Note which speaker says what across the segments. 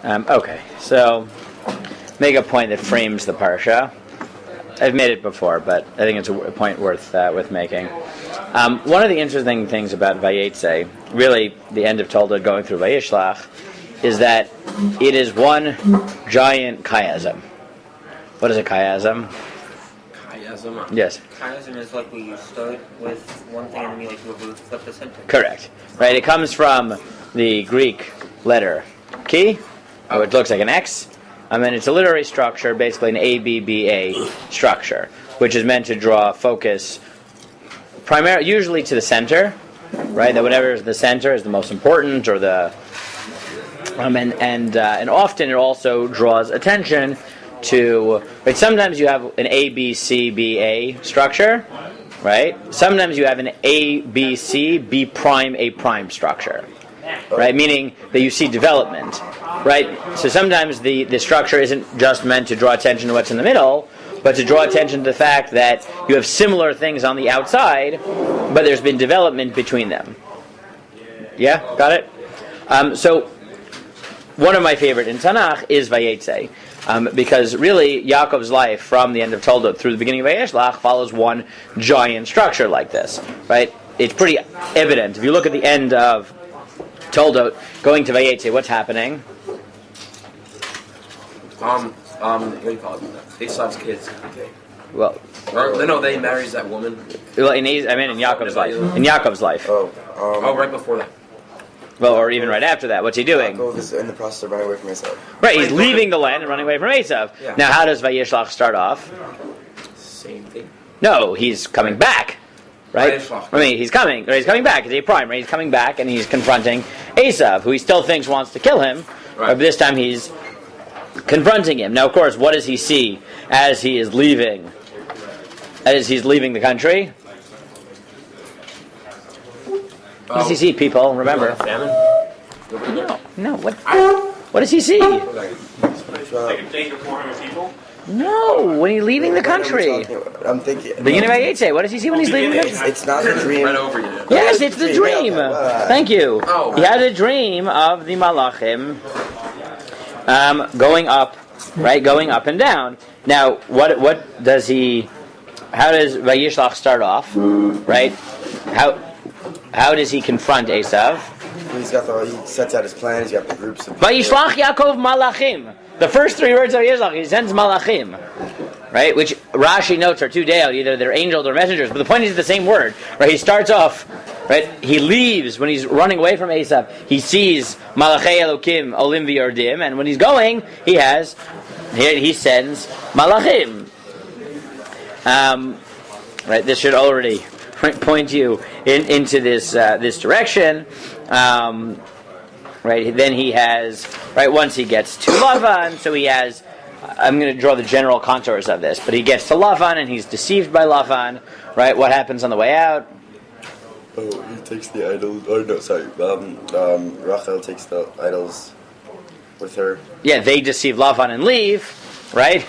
Speaker 1: Okay, so make a point that frames the parsha. I've made it before, but I think it's a point worth making. One of the interesting things about Vayetze, really the end of Toldot going through Vayishlach, is that it is one giant chiasm. What is a chiasm?
Speaker 2: Chiasm?
Speaker 1: Yes.
Speaker 3: Chiasm is like we start with one thing and then you flip the sentence.
Speaker 1: Correct. Right. It comes from the Greek letter chi, which looks like an X. And then it's a literary structure, basically an ABBA structure, which is meant to draw focus primarily, usually to the center, right? That whatever is the center is the most important, or the and often it also draws attention to. Right? Sometimes you have an ABCBA structure, right? Sometimes you have an ABC B prime A prime structure. Right, meaning that you see development, right? So sometimes the structure isn't just meant to draw attention to what's in the middle, but to draw attention to the fact that you have similar things on the outside, but there's been development between them. Yeah, got it? So one of my favorite in Tanakh is Vayetze, because really Yaakov's life from the end of Toldot through the beginning of Vayishlach follows one giant structure like this, right? It's pretty evident. If you look at the end of Toldot, going to Vayetze, what's happening?
Speaker 2: What do you call it? Esau's kids.
Speaker 1: Well,
Speaker 2: they marries that woman.
Speaker 1: Well, in Yaakov's life. In Yaakov's life.
Speaker 2: Right before that.
Speaker 1: Well, or even right after that. What's he doing?
Speaker 4: Yaakov is in the process of running away from Esav.
Speaker 1: Right, he's leaving the land and running away from Esav.
Speaker 2: Yeah.
Speaker 1: Now, how does Vayishlach start off?
Speaker 2: Same thing.
Speaker 1: No, he's coming back. Right?
Speaker 2: Vayishlach.
Speaker 1: I mean, he's coming back. It's a prime, right? He's coming back and he's confronting Esav, who he still thinks wants to kill him.
Speaker 2: Right.
Speaker 1: But this time he's confronting him. Now, of course, what does he see as he is leaving? As he's leaving the country? What does he see, people? Remember.
Speaker 2: Famine?
Speaker 1: No. What does he see?
Speaker 5: Like a danger for him of people?
Speaker 1: No, when he's leaving the country.
Speaker 4: I'm thinking.
Speaker 1: Beginning of Vayetze. What does he see when he's leaving the country?
Speaker 4: It's not a dream.
Speaker 2: Right over you.
Speaker 1: Yes, it's the dream. Thank you.
Speaker 2: Oh.
Speaker 1: He had a dream of the Malachim going up, right? Going up and down. Now, what does he? How does Vayishlach start off? Right? How does he confront Esav?
Speaker 4: He sets out his plan. He's got the groups of.
Speaker 1: Vayishlach Yaakov Malachim. The first three words of Vayishlach, he sends Malachim, right? Which Rashi notes are two deil, either they're angels or messengers. But the point is the same word, right? He starts off, right? He leaves when he's running away from Esav. He sees Malachei Elokim Olim V'Yordim, and when he's going, he sends Malachim. Right? This should already point you into this direction. Right, then he has, right, once he gets to Lavan, so he has, I'm going to draw the general contours of this, but he gets to Lavan and he's deceived by Lavan, right? What happens on the way out?
Speaker 4: Oh, he takes the idols, Rachel takes the idols with her.
Speaker 1: Yeah, they deceive Lavan and leave, right?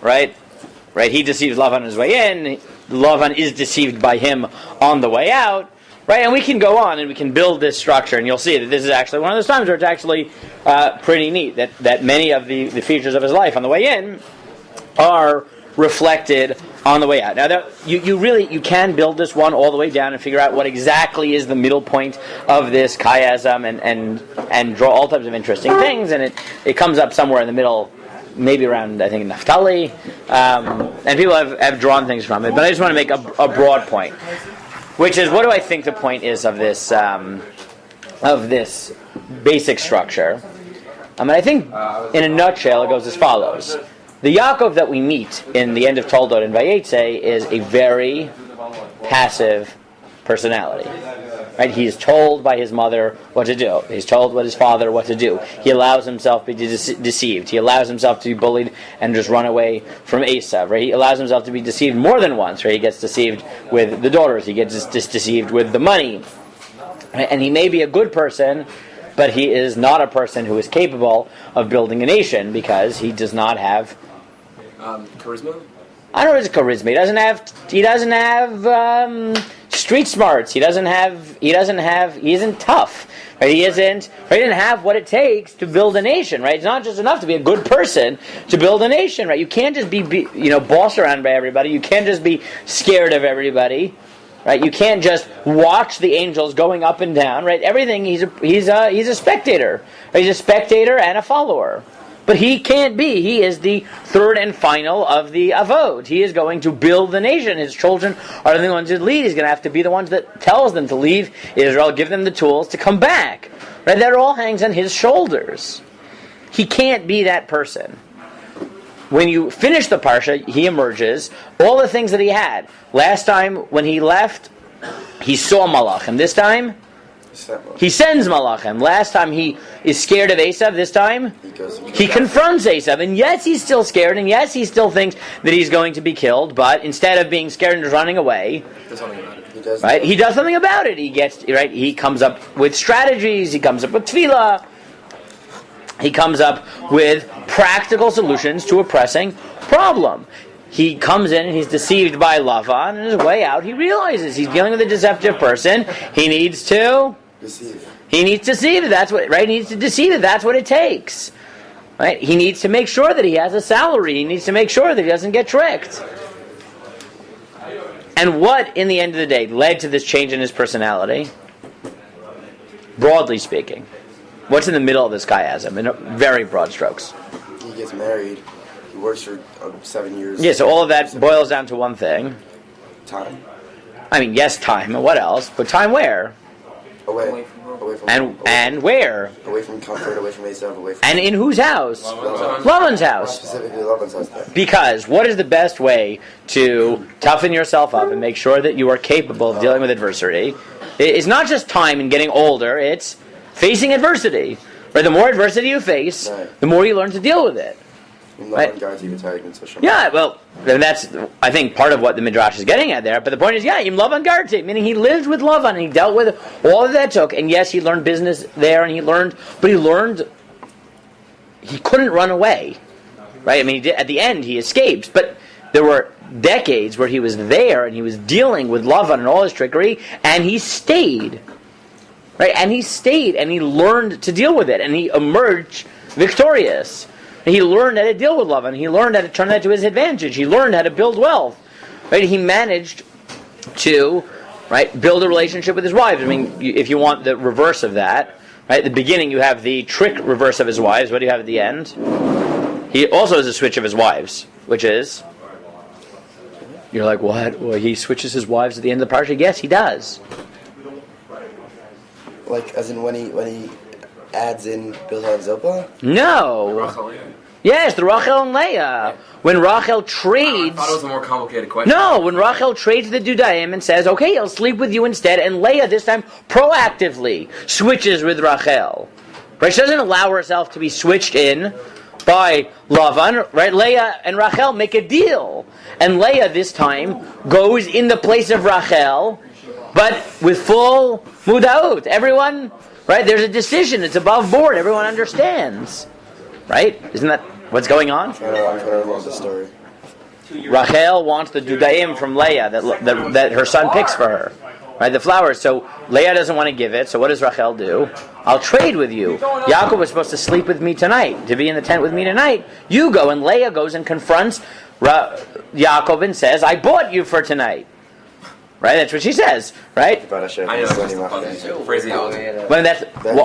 Speaker 1: Right, he deceives Lavan on his way in, Lavan is deceived by him on the way out. Right, and we can go on and we can build this structure, and you'll see that this is actually one of those times where it's actually pretty neat that many of the features of his life on the way in are reflected on the way out. Now, you can build this one all the way down and figure out what exactly is the middle point of this chiasm and draw all types of interesting things, and it comes up somewhere in the middle, maybe around, I think, Naphtali, and people have drawn things from it, but I just want to make a broad point. Which is, what do I think the point is of this basic structure? I think, in a nutshell, it goes as follows. The Yaakov that we meet in the end of Toldot and Vayetze is a very passive personality. Right? He is told by his mother what to do. He's told by his father what to do. He allows himself to be deceived. He allows himself to be bullied and just run away from Esav. Right? He allows himself to be deceived more than once. Right? He gets deceived with the daughters. He gets deceived with the money. Right? And he may be a good person, but he is not a person who is capable of building a nation because he does not have
Speaker 2: charisma.
Speaker 1: I don't know if it's charisma. He doesn't have street smarts. He isn't tough. Right? He didn't have what it takes to build a nation. Right? It's not just enough to be a good person to build a nation. Right? You can't just be bossed around by everybody. You can't just be scared of everybody. Right? You can't just watch the angels going up and down. Right? Everything. He's a spectator. Right? He's a spectator and a follower. But he can't be. He is the third and final of the avod. He is going to build the nation. His children are the ones who lead. He's going to have to be the ones that tells them to leave Israel, give them the tools to come back. Right? That all hangs on his shoulders. He can't be that person. When you finish the parsha, he emerges. All the things that he had. Last time when he left, he saw malachim. This time, he sends malachim. Last time he is scared of Esav. This time he confronts Esav. And yes, he's still scared. And yes, he still thinks that he's going to be killed. But instead of being scared and just running away, he does something about it. He comes up with strategies. He comes up with tefillah. He comes up with practical solutions to a pressing problem. He comes in and he's deceived by Lavan. And on his way out, he realizes he's dealing with a deceptive person. He needs to deceive. He needs to deceive. That's what, right? He needs to deceive it. That's what it takes. Right? He needs to make sure that he has a salary. He needs to make sure that he doesn't get tricked. And what, in the end of the day, led to this change in his personality? Broadly speaking, what's in the middle of this chiasm, in very broad strokes?
Speaker 4: He gets married. He works for 7 years.
Speaker 1: Yeah, so all of that boils down to one thing.
Speaker 4: Time.
Speaker 1: I mean, yes, time, and what else? But time where?
Speaker 4: Away from
Speaker 1: And where?
Speaker 4: Away from comfort, away from Esav, away from...
Speaker 1: And in whose house? Lavan's house.
Speaker 4: Specifically Lavan's house there.
Speaker 1: Because what is the best way to toughen yourself up and make sure that you are capable of dealing with adversity? It's not just time and getting older, it's facing adversity. Right? The more adversity you face, the more you learn to deal with it. Right? Yeah, well, that's, I think, part of what the Midrash is getting at there. But the point is, Im Lavan Garti, meaning he lived with Lavan and he dealt with all that took. And yes, he learned business there and he learned he couldn't run away. Right? I mean, at the end, he escapes. But there were decades where he was there and he was dealing with Lavan and all his trickery, and he stayed. Right? And he stayed and he learned to deal with it. And he emerged victorious. He learned how to deal with Lavan. He learned how to turn that to his advantage. He learned how to build wealth. Right? He managed to build a relationship with his wives. I mean, if you want the reverse of that, right? At the beginning you have the trick reverse of his wives. What do you have at the end? He also has a switch of his wives, which is... You're like, what? Well, he switches his wives at the end of the parsha? Yes, he does.
Speaker 4: Like, as in when he adds in Bilhah and Zilpah?
Speaker 1: No. Yes, the Rachel and Leah. When Rachel trades...
Speaker 2: I thought it was a more complicated question.
Speaker 1: No, when Rachel trades the Dudaim and says, okay, I'll sleep with you instead, and Leah this time proactively switches with Rachel. Right? She doesn't allow herself to be switched in by Lavan. Right? Leah and Rachel make a deal. And Leah this time goes in the place of Rachel, but with full mudaut. Everyone... Right? There's a decision. It's above board. Everyone understands. Right? Isn't that what's going on?
Speaker 4: I'm trying to remember the story.
Speaker 1: Rachel wants the dudaim from Leah that her son picks for her. Right? The flowers. So Leah doesn't want to give it. So what does Rachel do? I'll trade with you. Yaakov was supposed to sleep with me tonight, to be in the tent with me tonight. You go. And Leah goes and confronts Yaakov and says, I bought you for tonight. Right, that's what she says, right?
Speaker 2: I know.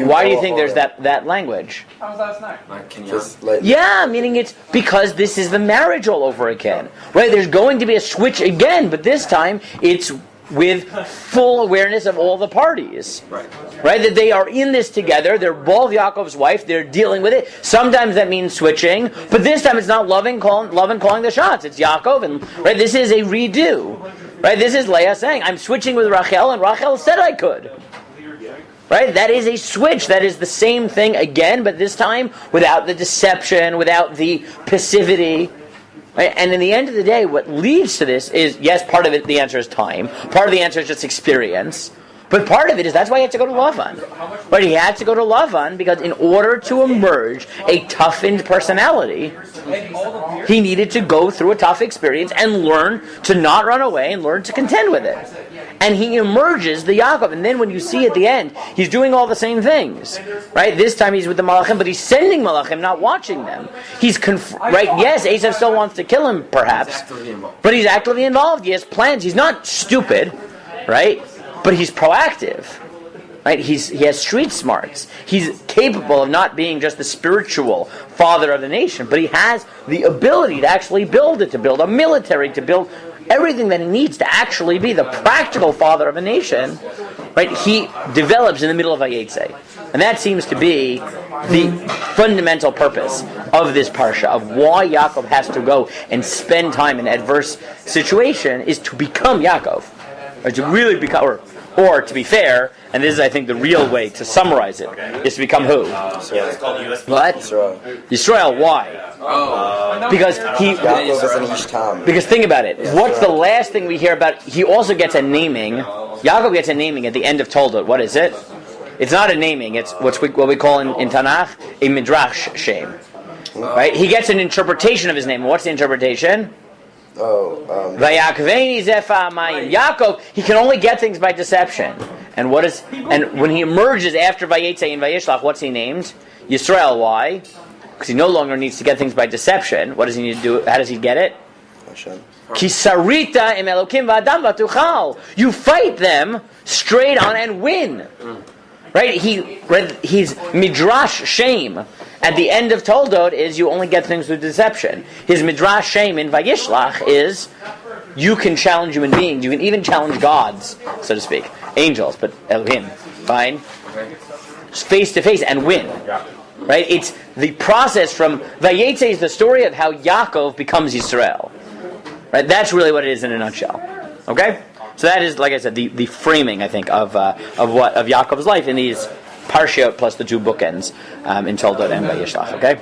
Speaker 1: Why do you think there's that language?
Speaker 5: How was last
Speaker 2: Like,
Speaker 5: night?
Speaker 1: Yeah, meaning it's because this is the marriage all over again. Right, there's going to be a switch again, but this time it's with full awareness of all the parties. Right, that they are in this together. They're both Yaakov's wife. They're dealing with it. Sometimes that means switching, but this time it's not loving calling the shots. It's Yaakov, and right, this is a redo. Right, this is Leah saying, I'm switching with Rachel, and Rachel said I could. Right, that is a switch. That is the same thing again, but this time without the deception, without the passivity. Right? And in the end of the day, what leads to this is, yes, part of it, the answer is time. Part of the answer is just experience. But part of it is, that's why he had to go to Lavan. Right? He had to go to Lavan because in order to emerge a toughened personality, he needed to go through a tough experience and learn to not run away and learn to contend with it. and he emerges the Yaakov. And then when you see at the end, he's doing all the same things, right? This time he's with the Malachim, but he's sending Malachim, not watching them. He's right. Yes, Esav still wants to kill him, perhaps, but he's actively involved. He has plans. He's not stupid, right? But he's proactive. Right? He has street smarts. He's capable of not being just the spiritual father of the nation, but he has the ability to actually build it, to build a military, to build everything that he needs to actually be the practical father of a nation. Right? He develops in the middle of Vayetze. And that seems to be the fundamental purpose of this parsha, of why Yaakov has to go and spend time in adverse situation, is to become Yaakov. Or to really become, or to be fair, and this is, I think, the real way to summarize it, is to become who?
Speaker 5: It's called US.
Speaker 1: What? Yisrael. Why? Because
Speaker 4: Yaakov is an Ishtam.
Speaker 1: Because think about it. What's the last thing we hear about? He also gets a naming. Yaakov gets a naming at the end of Toldot. What is it? It's not a naming. It's what we call in Tanakh a midrash shem. Right? He gets an interpretation of his name. What's the interpretation? Vayakveni zefa amayim. Yaakov, he can only get things by deception. And when he emerges after Vayetze and Vayishlach, what's he named? Yisrael. Why? Because he no longer needs to get things by deception. What does he need to do? How does he get it? Ki sarita im elokim v'adam v'tuchal. You fight them straight on and win. Right? He's midrash shame. At the end of Toldot is you only get things through deception. His midrash shame in Vayishlach is you can challenge human beings. You can even challenge gods, so to speak. Angels, but Elohim. Fine? Face to face and win. Right? It's the process from Vayetze is the story of how Yaakov becomes Yisrael. Right? That's really what it is in a nutshell. Okay? So that is, like I said, the framing, I think, of Yaakov's life in these Parshiot plus the two bookends in Toldot and Vayishlach. Okay?